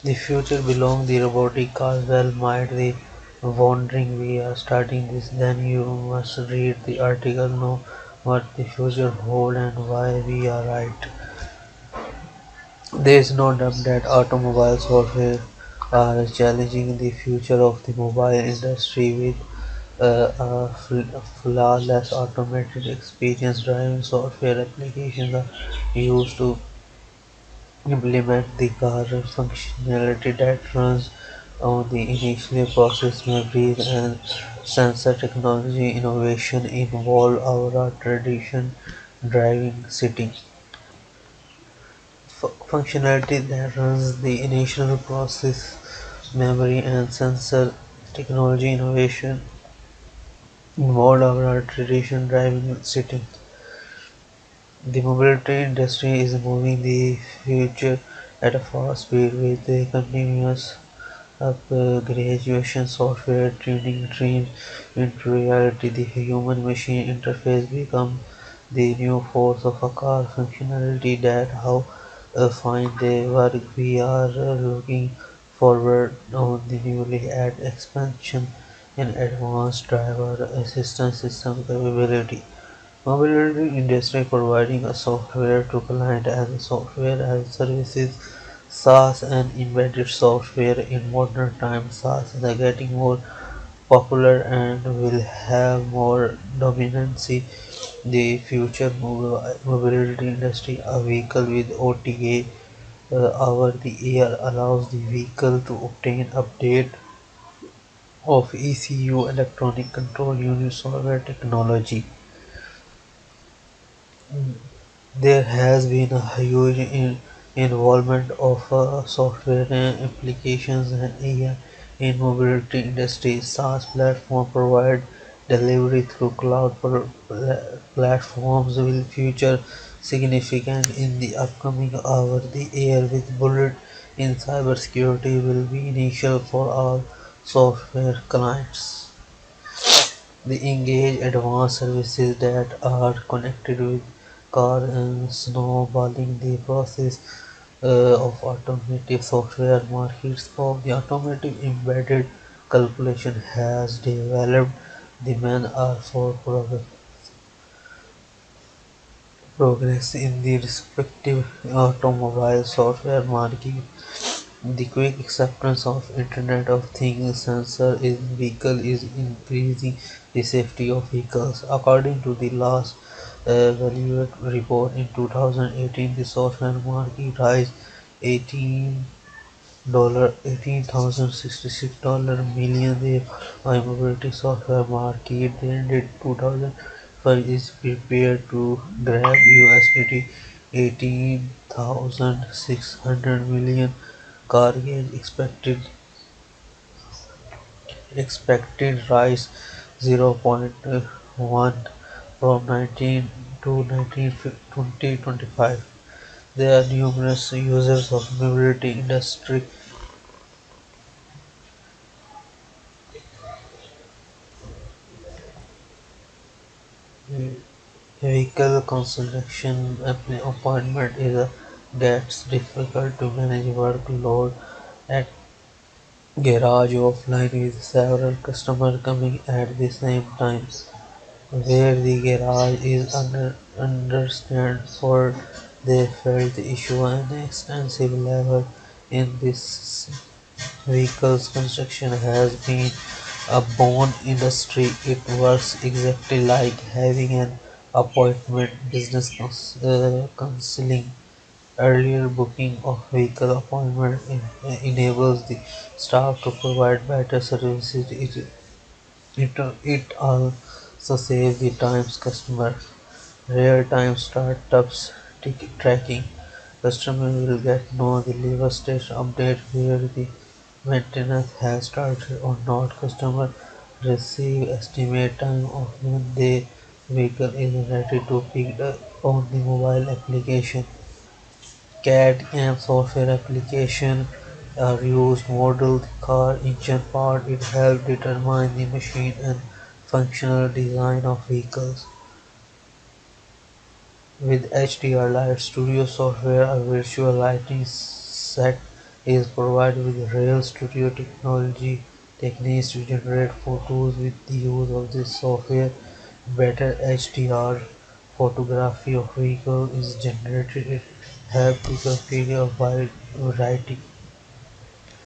The future belongs the robotic cars. Well, might the wondering we are starting this, then you must read the article, know what the future hold and why we are right. There is no doubt that automobile software are challenging the future of the mobile industry with flawless automated experience driving software applications are used to implement the car functionality that runs on the initial process memories and sensor technology innovation involve our tradition driving sitting. Functionality that runs the initial process memory and sensor technology innovation involved our tradition driving sitting. The mobility industry is moving the future at a fast speed with the continuous upgradation software tuning dreams into reality. The human-machine interface becomes the new force of a car functionality that how find the work we are looking forward on the newly add expansion in advanced driver assistance system capability. Mobility industry providing a software to client as a software as services SaaS and embedded software in modern times. SaaS is getting more popular and will have more dominancy. The future mobility industry, a vehicle with OTA over the air allows the vehicle to obtain update of ECU electronic control unit software technology. There has been a huge involvement of software applications and AI in mobility industry. SaaS platforms provide delivery through cloud platforms will feature significant in the upcoming hour. The air with bullet in cybersecurity will be initial for all software clients. They engage advanced services that are connected with car and snowballing the process of automotive software markets for the automotive embedded calculation has developed. The men are for progress in the respective automobile software market. The quick acceptance of Internet of Things sensor in vehicle is increasing the safety of vehicles. According to the last Evaluate report in 2018, the software market rise 18,066 million. The mobility software market ended 2005 is prepared to grab USD 18,600 million. Cargill expected rise 0.1 from 19 to 2025. There are numerous users of mobility industry vehicle construction appointment is a gets difficult to manage workload at garage offline with several customers coming at the same time. Where the garage is understand for they felt the issue an extensive level in this vehicle's construction has been a bone industry. It works exactly like having an appointment business counseling. Earlier booking of vehicle appointment enables the staff to provide better services. It also saves the times customer. Real-time startups ticket tracking. Customer will get no deliver status update where the maintenance has started or not. Customer receive estimate time of when the vehicle is ready to pick up on the mobile application. CAD/CAM software application are used to model the car engine part. It helps determine the machine and functional design of vehicles. With HDR Light Studio software, a virtual lighting set is provided with Real Studio technology techniques to generate photos with the use of this software. Better HDR photography of vehicle is generated. It helps to configure a wide variety